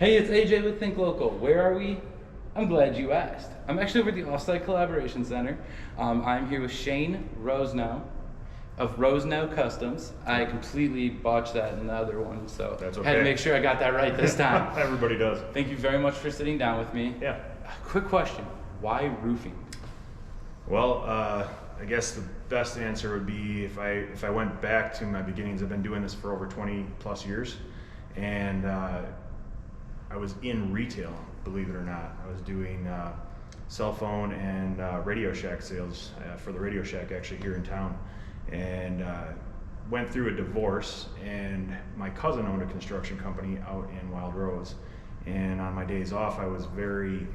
Hey, it's AJ with ThinkLocal. Where are we? I'm glad you asked. I'm actually over at the Offsite Collaboration Center. I'm here with Shane Rosenow of Rosenow Customs. I completely botched that in the other one, so That's okay. had to make sure I got that right this time. Everybody does. Thank you very much for sitting down with me. Yeah. Quick question, why roofing? Well, I guess the best answer would be if I went back to my beginnings. I've been doing this for over 20 plus years, and I was in retail, believe it or not. I was doing cell phone and Radio Shack sales for the Radio Shack actually here in town, and went through a divorce, and my cousin owned a construction company out in Wild Rose, and on my days off I was very,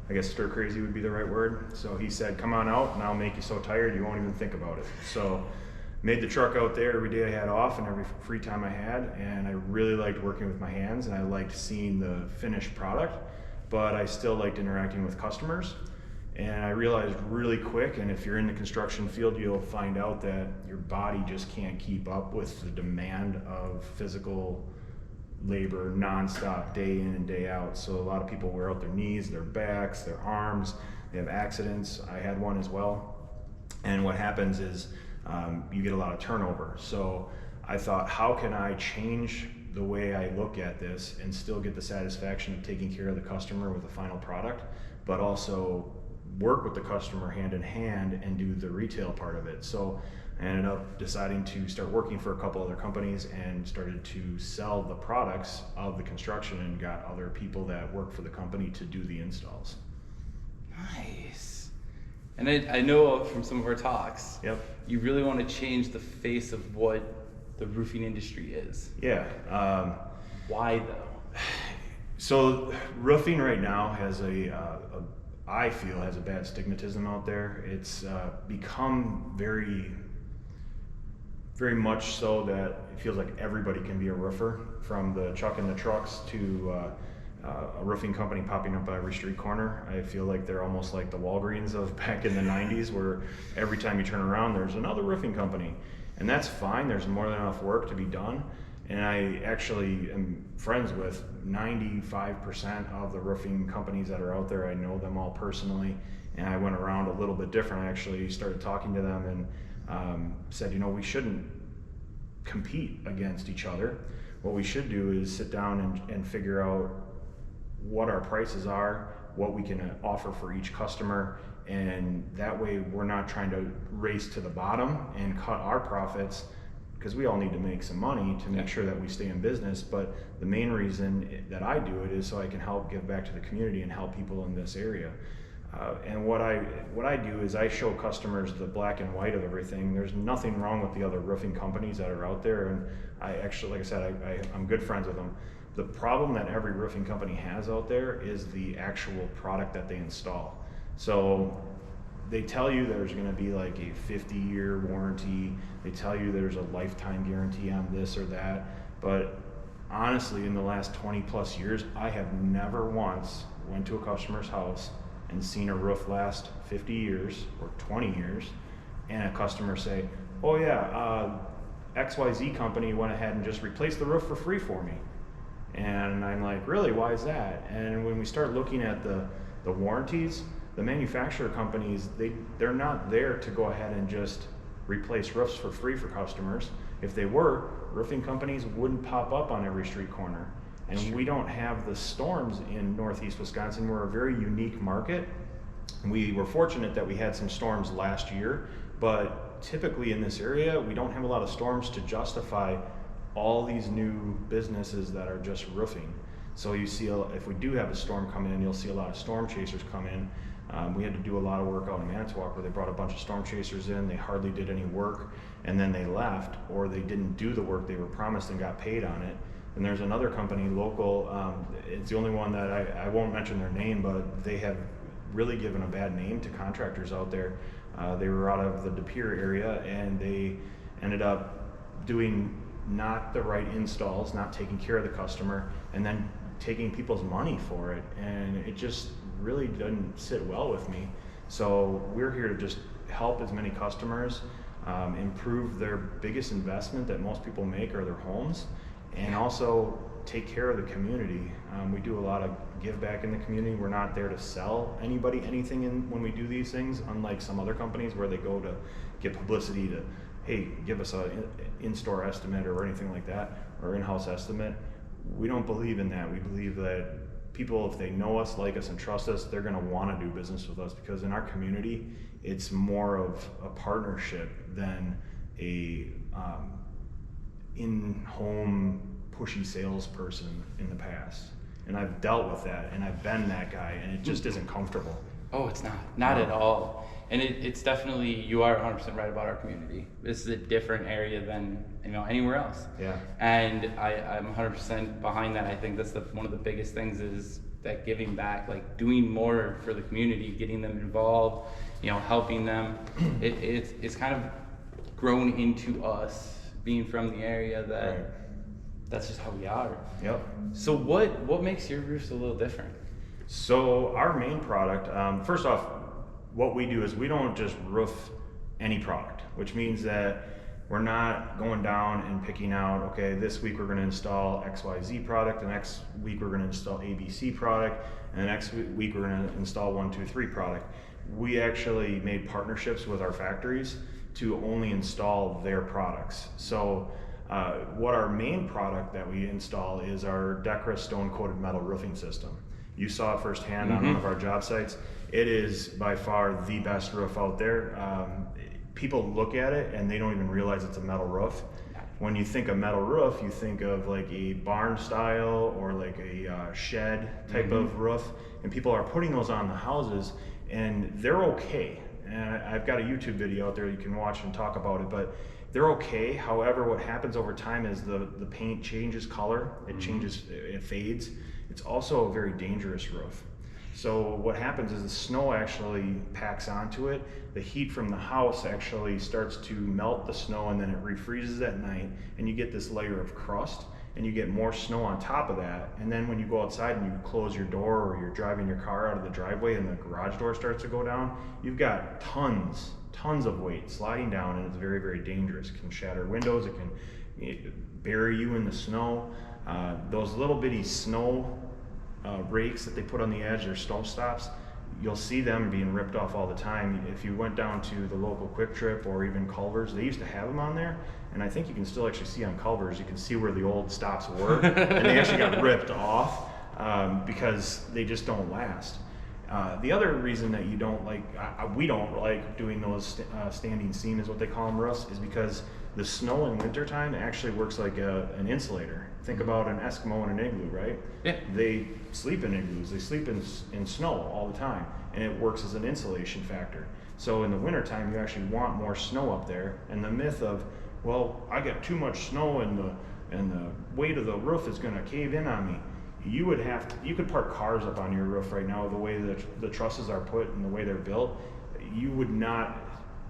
I guess stir crazy would be the right word. So he said, come on out and I'll make you so tired you won't even think about it. So made the truck out there every day I had off and every free time I had, and I really liked working with my hands, and I liked seeing the finished product, but I still liked interacting with customers. And I realized really quick, and if you're in the construction field, you'll find out that your body just can't keep up with the demand of physical labor nonstop, day in and day out. So a lot of people wear out their knees, their backs, their arms, they have accidents. I had one as well. And what happens is you get a lot of turnover. So I thought, how can I change the way I look at this and still get the satisfaction of taking care of the customer with the final product, but also work with the customer hand in hand and do the retail part of it. So I ended up deciding to start working for a couple other companies and started to sell the products of the construction and got other people that work for the company to do the installs. Nice. And I know from some of our talks, Yep. you really want to change the face of what the roofing industry is. Yeah. Why though? So roofing right now has I feel has a bad stigmatism out there. It's become very much so that it feels like everybody can be a roofer, from the chucking the trucks to a roofing company popping up at every street corner. I feel like they're almost like the Walgreens of back in the 90s, where every time you turn around there's another roofing company. And that's fine, there's more than enough work to be done. And I actually am friends with 95% of the roofing companies that are out there. I know them all personally, and I went around a little bit different. I actually started talking to them and said, we shouldn't compete against each other. What we should do is sit down and figure out what our prices are, what we can offer for each customer, and that way we're not trying to race to the bottom and cut our profits, because we all need to make some money to make sure that we stay in business. But the main reason that I do it is so I can help give back to the community and help people in this area. And what I do is I show customers the black and white of everything. There's nothing wrong with the other roofing companies that are out there, and I actually, like I said, I'm good friends with them. The problem that every roofing company has out there is the actual product that they install. So they tell you there's going to be like a 50-year warranty. They tell you there's a lifetime guarantee on this or that. But honestly, in the last 20 plus years, I have never once went to a customer's house and seen a roof last 50 years or 20 years and a customer say, oh yeah, XYZ company went ahead and just replaced the roof for free for me. And I'm like, really, why is that? And when we start looking at the warranties, the manufacturer companies, they're not there to go ahead and just replace roofs for free for customers. If they were, roofing companies wouldn't pop up on every street corner. And we don't have the storms in Northeast Wisconsin. We're a very unique market. We were fortunate that we had some storms last year, but typically in this area, we don't have a lot of storms to justify all these new businesses that are just roofing. So you see, if we do have a storm come in, you'll see a lot of storm chasers come in. We had to do a lot of work out in Manitowoc where they brought a bunch of storm chasers in. They hardly did any work, and then they left, or they didn't do the work they were promised and got paid on it. And there's another company, local, it's the only one that I won't mention their name, but they have really given a bad name to contractors out there. They were out of the De Pere area, and they ended up doing not the right installs, not taking care of the customer, and then taking people's money for it. And it just really doesn't sit well with me. So we're here to just help as many customers improve their biggest investment that most people make are their homes, and also take care of the community. We do a lot of give back in the community. We're not there to sell anybody anything when we do these things, unlike some other companies where they go to get publicity to, hey, give us a in-store estimate or anything like that, or in-house estimate. We don't believe in that. We believe that people, if they know us, like us, and trust us, they're going to want to do business with us, because in our community, it's more of a partnership than a in-home pushy salesperson in the past. And I've dealt with that, and I've been that guy, and it just isn't comfortable. Oh, it's not at all. And it's definitely, you are 100% right about our community. This is a different area than anywhere else. Yeah. And I'm 100% behind that. I think that's one of the biggest things is that giving back, like doing more for the community, getting them involved, helping them. It's kind of grown into us being from the area that right. That's just how we are. Yep. So what makes your roofs a little different? So our main product, first off, what we do is we don't just roof any product, which means that we're not going down and picking out, okay, this week we're going to install XYZ product, the next week we're going to install ABC product, and the next week we're going to install 1, 2, 3 product. We actually made partnerships with our factories to only install their products. So what our main product that we install is our Decra stone-coated metal roofing system. You saw it firsthand on one of our job sites. It is by far the best roof out there. People look at it and they don't even realize it's a metal roof. When you think of metal roof, you think of like a barn style or like a shed type of roof, and people are putting those on the houses, and they're okay. And I've got a YouTube video out there you can watch and talk about it, but they're okay. However, what happens over time is the paint changes color, it changes, it fades. It's also a very dangerous roof. So what happens is the snow actually packs onto it. The heat from the house actually starts to melt the snow, and then it refreezes at night, and you get this layer of crust, and you get more snow on top of that. And then when you go outside and you close your door, or you're driving your car out of the driveway and the garage door starts to go down, you've got tons of weight sliding down, and it's very, very dangerous. It can shatter windows, it can bury you in the snow. Those little bitty snow rakes that they put on the edge, or snow stops, you'll see them being ripped off all the time. If you went down to the local Quick Trip or even Culver's, they used to have them on there, and I think you can still actually see on Culver's, you can see where the old stops were, and they actually got ripped off because they just don't last. The other reason that you don't like, we don't like doing those standing seam, is what they call them, roofs, is because the snow in wintertime actually works like an insulator. Think about an Eskimo in an igloo, right? Yeah. They sleep in igloos, they sleep in snow all the time, and it works as an insulation factor. So in the wintertime, you actually want more snow up there, and the myth of, well, I got too much snow and the weight of the roof is gonna cave in on me. You could park cars up on your roof right now, the way that the trusses are put and the way they're built. You would not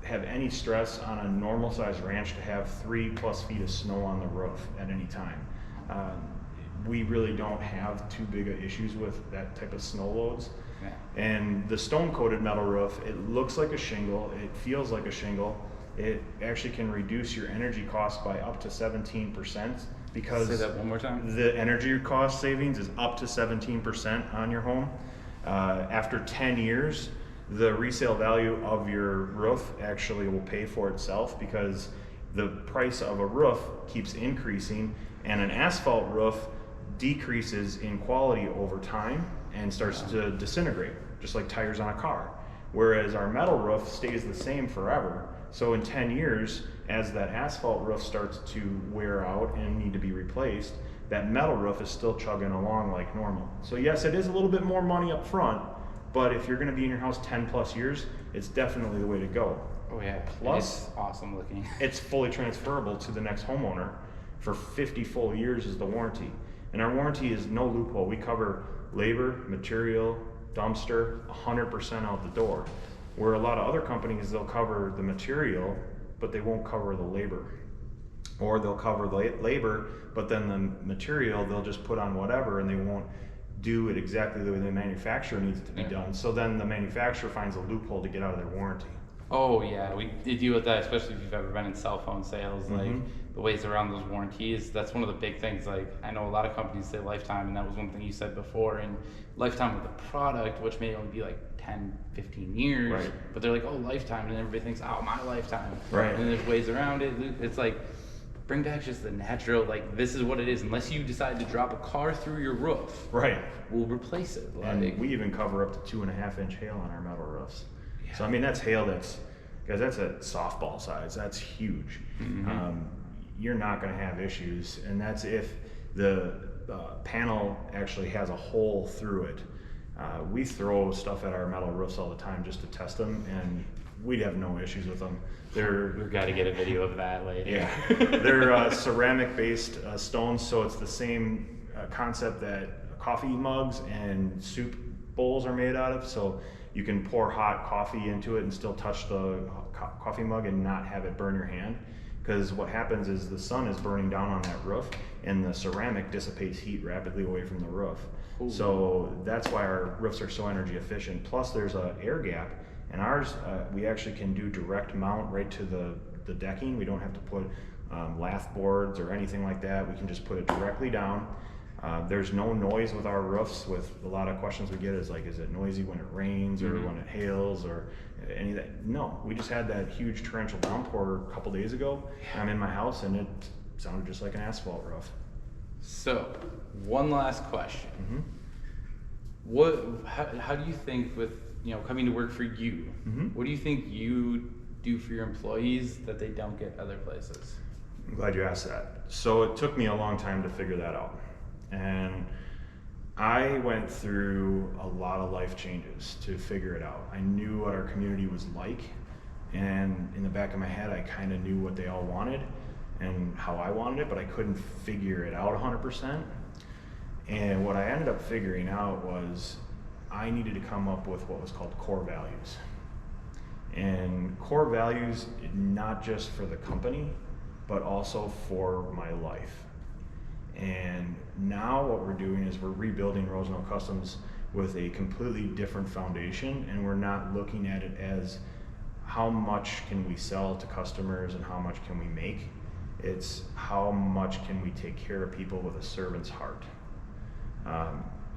have any stress on a normal sized ranch to have 3+ feet of snow on the roof at any time. We really don't have too big of issues with that type of snow loads. Yeah. And the stone coated metal roof, it looks like a shingle, it feels like a shingle. It actually can reduce your energy costs by up to 17%, because say that one more time. The energy cost savings is up to 17% on your home. After 10 years, the resale value of your roof actually will pay for itself, because the price of a roof keeps increasing, and an asphalt roof decreases in quality over time and starts to disintegrate, just like tires on a car. Whereas our metal roof stays the same forever. So in 10 years, as that asphalt roof starts to wear out and need to be replaced, that metal roof is still chugging along like normal. So yes, it is a little bit more money up front, but if you're gonna be in your house 10+ years, it's definitely the way to go. Oh yeah, plus it's awesome looking. It's fully transferable to the next homeowner. For 50 full years is the warranty. And our warranty is no loophole. We cover labor, material, dumpster, 100% out the door. Where a lot of other companies, they'll cover the material, but they won't cover the labor. Or they'll cover the labor, but then the material, they'll just put on whatever, and they won't do it exactly the way the manufacturer needs it to be done. So then the manufacturer finds a loophole to get out of their warranty. Oh yeah, we deal with that, especially if you've ever been in cell phone sales. Like the ways around those warranties. That's one of the big things. Like, I know a lot of companies say lifetime, and that was one thing you said before, and lifetime of the product, which may only be like 10, 15 years, Right. but they're like, oh, lifetime, and everybody thinks, oh, my lifetime. Right. And there's ways around it. It's like, bring back just the natural, like, this is what it is. Unless you decide to drop a car through your roof, Right. we'll replace it. And Like, we even cover up to 2.5-inch hail on our metal roofs. Yeah. So I mean, that's hail that's, guys, that's at softball size. That's huge. You're not going to have issues, and that's if the panel actually has a hole through it. We throw stuff at our metal roofs all the time just to test them, and we'd have no issues with them. we've got to get a video of that later. Yeah, they're ceramic-based stones, so it's the same concept that coffee mugs and soup bowls are made out of. So you can pour hot coffee into it and still touch the coffee mug and not have it burn your hand. Because what happens is the sun is burning down on that roof, and the ceramic dissipates heat rapidly away from the roof. Ooh. So that's why our roofs are so energy efficient. Plus, there's an air gap. And ours, we actually can do direct mount right to the decking. We don't have to put lath boards or anything like that. We can just put it directly down. There's no noise with our roofs. With a lot of questions we get is like, is it noisy when it rains or when it hails or any of that? No, we just had that huge torrential downpour a couple days ago. I'm in my house and it sounded just like an asphalt roof. So, one last question. How do you think with, coming to work for you, what do you think you do for your employees that they don't get other places? I'm glad you asked that. So it took me a long time to figure that out. And I went through a lot of life changes to figure it out. I knew what our community was like, and in the back of my head, I kind of knew what they all wanted and how I wanted it, but I couldn't figure it out 100%. And what I ended up figuring out was I needed to come up with what was called core values. And core values, not just for the company, but also for my life. And now what we're doing is we're rebuilding Rosenow Customs with a completely different foundation, and we're not looking at it as how much can we sell to customers and how much can we make. It's how much can we take care of people with a servant's heart.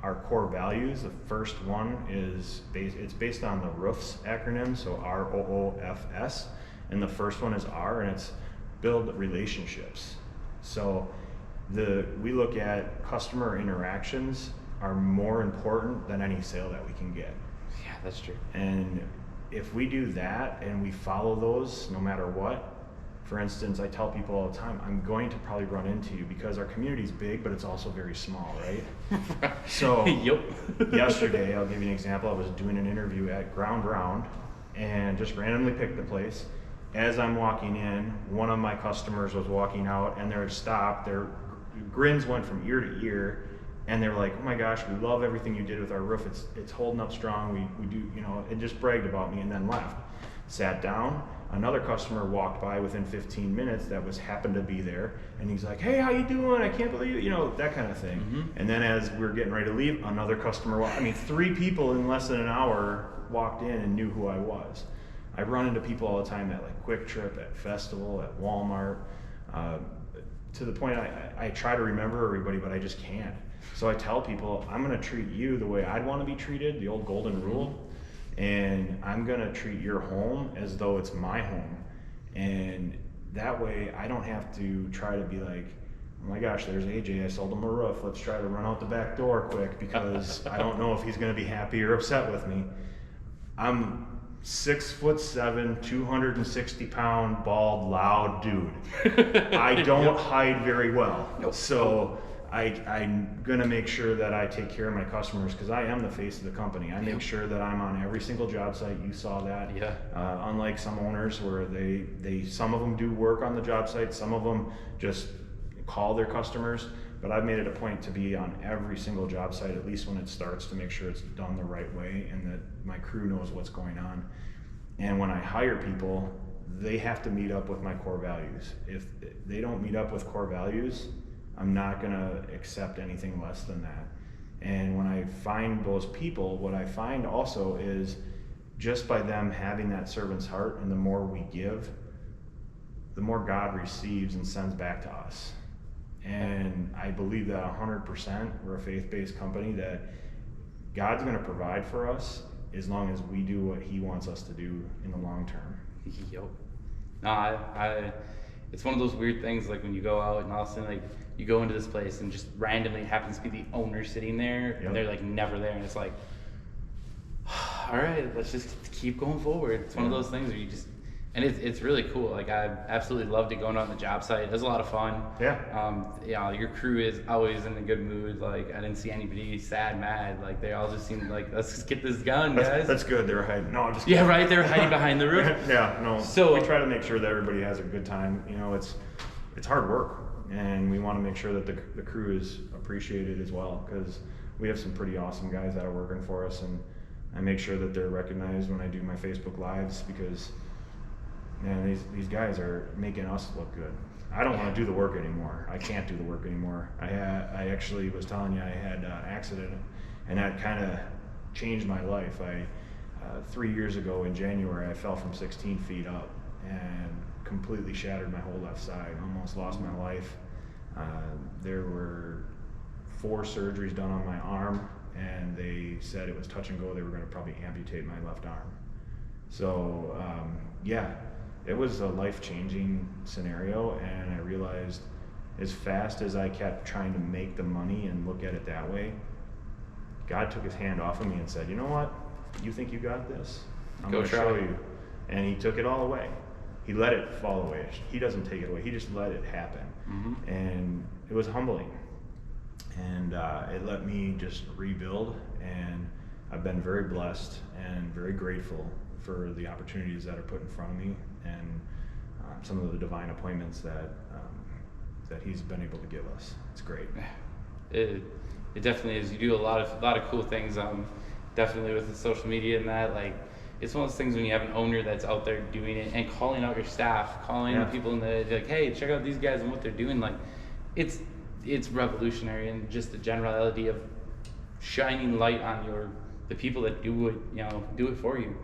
Our core values, the first one is based on the ROOFS acronym, so ROOFS, and the first one is R, and it's build relationships. So we look at customer interactions are more important than any sale that we can get. Yeah, that's true. And if we do that and we follow those no matter what, for instance, I tell people all the time, I'm going to probably run into you because our community's big, but it's also very small, right? So yesterday, I'll give you an example. I was doing an interview at Ground Round and just randomly picked the place. As I'm walking in, one of my customers was walking out and they're stopped. Their grins went from ear to ear, and they were like, "Oh my gosh, we love everything you did with our roof. It's holding up strong. We do, and just bragged about me," and then left. Sat down. Another customer walked by within 15 minutes that happened to be there, and he's like, "Hey, how you doing? I can't believe that kind of thing." And then as we were getting ready to leave, another customer walked. 3 people in less than an hour walked in and knew who I was. I run into people all the time at like Quick Trip, at Festival, at Walmart, to the point I try to remember everybody, but I just can't. So I tell people, I'm going to treat you the way I'd want to be treated, the old golden rule, and I'm going to treat your home as though it's my home. And that way I don't have to try to be like, "Oh my gosh, there's AJ, I sold him a roof, let's try to run out the back door quick," because I don't know if he's going to be happy or upset with me. I'm 6'7", 260-pound, bald, loud dude. I don't hide very well. Nope. So I'm gonna make sure that I take care of my customers because I am the face of the company. I make sure that I'm on every single job site. You saw that. Yeah. Unlike some owners where some of them do work on the job site, some of them just call their customers. But I've made it a point to be on every single job site, at least when it starts, to make sure it's done the right way and that my crew knows what's going on. And when I hire people, they have to meet up with my core values. If they don't meet up with core values, I'm not gonna accept anything less than that. And when I find those people, what I find also is just by them having that servant's heart, and the more we give, the more God receives and sends back to us. And I believe that 100%. We're a faith-based company, that God's going to provide for us as long as we do what He wants us to do in the long term. Yo. No, I it's one of those weird things, like when you go out and all of a sudden, like, you go into this place and just randomly happens to be the owner sitting there, Yep. and they're like never there, and it's like, all right, let's just keep going forward. It's one of those things where you just, and it's really cool. Like, I absolutely loved it going out on the job site. It was a lot of fun. Yeah. Your crew is always in a good mood. Like, I didn't see anybody sad, mad. Like, they all just seemed like, let's just get this done, guys. That's good. They were hiding. No, I'm just kidding. Yeah, right. They were hiding behind the roof. Yeah, no. So we try to make sure that everybody has a good time. You know, it's hard work, and we want to make sure that the crew is appreciated as well, because we have some pretty awesome guys that are working for us, and I make sure that they're recognized when I do my Facebook Lives, because, man, these guys are making us look good. I don't want to do the work anymore. I can't do the work anymore. I actually was telling you I had an accident, and that kind of changed my life. 3 years ago in January, I fell from 16 feet up and completely shattered my whole left side. Almost lost my life. There were 4 surgeries done on my arm, and they said it was touch and go. They were going to probably amputate my left arm. So yeah, it was a life-changing scenario, and I realized, as fast as I kept trying to make the money and look at it that way, God took His hand off of me and said, you know what? You think you got this? I'm going to show you. And He took it all away. He let it fall away. He doesn't take it away. He just let it happen. Mm-hmm. And it was humbling. And it let me just rebuild. And I've been very blessed and very grateful for the opportunities that are put in front of me, and some of the divine appointments that He's been able to give us. It's great. It definitely is. You do a lot of cool things. Definitely with the social media and that, like, it's one of those things when you have an owner that's out there doing it and calling out your staff, calling the people in the, like, hey, check out these guys and what they're doing. Like, it's revolutionary, and just the generality of shining light on the people that do it for you.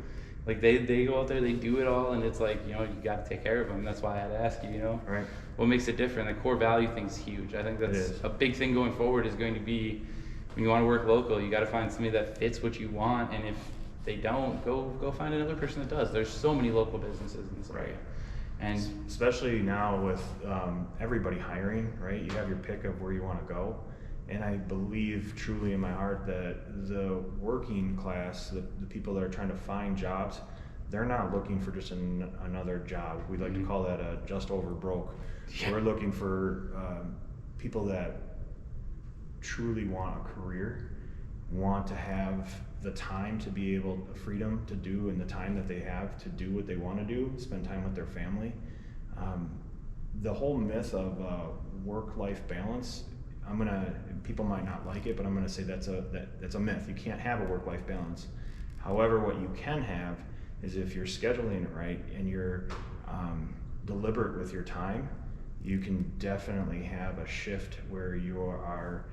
Like, they go out there, they do it all, and it's like, you got to take care of them. That's why I had to ask you, Right. What makes it different? The core value thing's huge. I think that's a big thing going forward, is going to be, when you want to work local, you got to find somebody that fits what you want, and if they don't, go find another person that does. There's so many local businesses in this area. And especially now with everybody hiring, right? You have your pick of where you want to go. And I believe truly in my heart that the working class, the people that are trying to find jobs, they're not looking for just another job. We like to call that a just over broke. Yeah. We're looking for people that truly want a career, want to have the time to be able, freedom to do, and the time that they have to do what they want to do, spend time with their family. The whole myth of work-life balance, people might not like it, but I'm gonna say that's a myth. You can't have a work-life balance. However, what you can have is, if you're scheduling it right and you're deliberate with your time, you can definitely have a shift where you are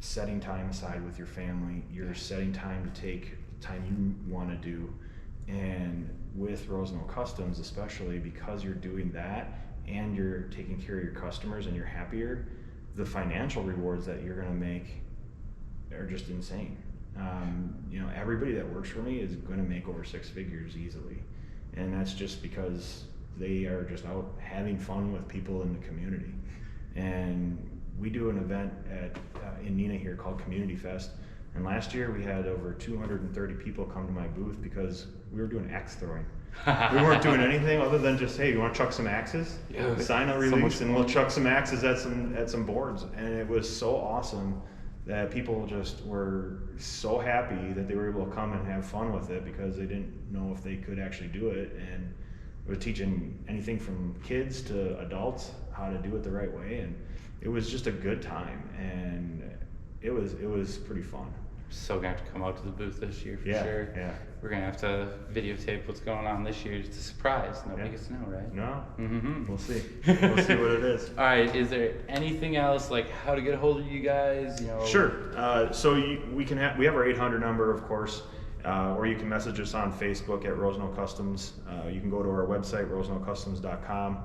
setting time aside with your family. You're setting time to take the time you want to do. And with Rosenow Customs, especially because you're doing that and you're taking care of your customers and you're happier, the financial rewards that you're going to make are just insane. Everybody that works for me is going to make over 6 figures easily. And that's just because they are just out having fun with people in the community. And we do an event in Neenah here called Community Fest. And last year we had over 230 people come to my booth because we were doing axe throwing. We weren't doing anything other than just, hey, you want to chuck some axes? Yeah, sign a release and we'll chuck some axes at some boards. And it was so awesome that people just were so happy that they were able to come and have fun with it, because they didn't know if they could actually do it. And we're teaching anything from kids to adults how to do it the right way. And it was just a good time, and it was pretty fun. So gonna have to come out to the booth this year for sure. Yeah. We're gonna have to videotape what's going on this year. It's a surprise. Nobody gets to know, right? No. Mm-hmm. We'll see. We'll see what it is. All right. Is there anything else, like how to get a hold of you guys? Sure. So we have our 800 number, of course, Or you can message us on Facebook at Rosenow Customs. You can go to our website, rosenowcustoms.com.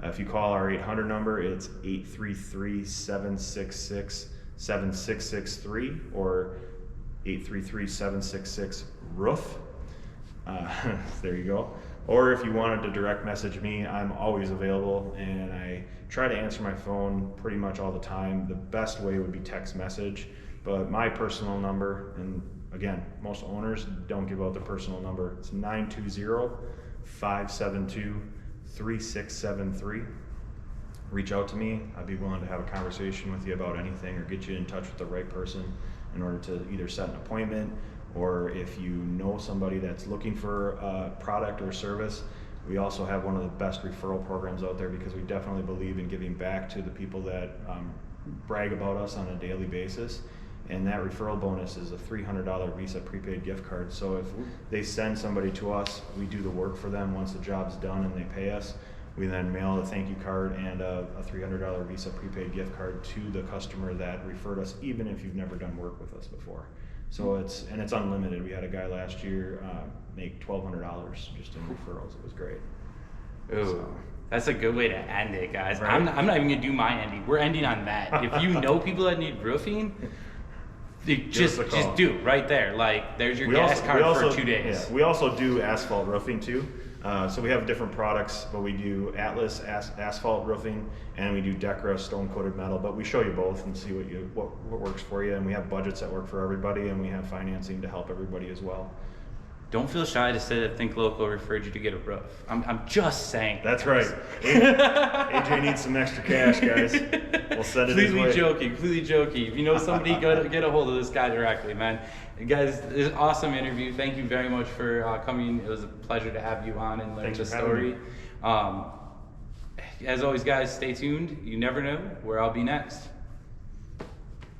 If you call our 800 number, it's 833-766-7663 or 833-766-ROOF. There you go. Or if you wanted to direct message me, I'm always available, and I try to answer my phone pretty much all the time. The best way would be text message, but my personal number, and again, most owners don't give out their personal number. It's 920-572-3673. Reach out to me. I'd be willing to have a conversation with you about anything or get you in touch with the right person in order to either set an appointment, or if you know somebody that's looking for a product or service. We also have one of the best referral programs out there, because we definitely believe in giving back to the people that brag about us on a daily basis. And that referral bonus is a $300 Visa prepaid gift card. So if they send somebody to us, we do the work for them. Once the job's done and they pay us, we then mail a thank you card and a $300 Visa prepaid gift card to the customer that referred us, even if you've never done work with us before. So it's unlimited. We had a guy last year make $1,200 just in referrals. It was great. Ooh, So, that's a good way to end it, guys. Right? I'm not even gonna do my ending. We're ending on that. If you know people that need roofing, just do right there. Like, there's your gas card for 2 days. Yeah, we also do asphalt roofing too. So we have different products, but we do Atlas asphalt roofing, and we do Decra stone coated metal. But we show you both and see what works for you. And we have budgets that work for everybody, and we have financing to help everybody as well. Don't feel shy to say that ThinkLocal referred you to get a roof. I'm just saying. That's right. AJ needs some extra cash, guys. We'll send it his way. Completely joking. If you know somebody, get a hold of this guy directly, man. And guys, this is an awesome interview. Thank you very much for coming. It was a pleasure to have you on and learn the story. As always, guys, stay tuned. You never know where I'll be next.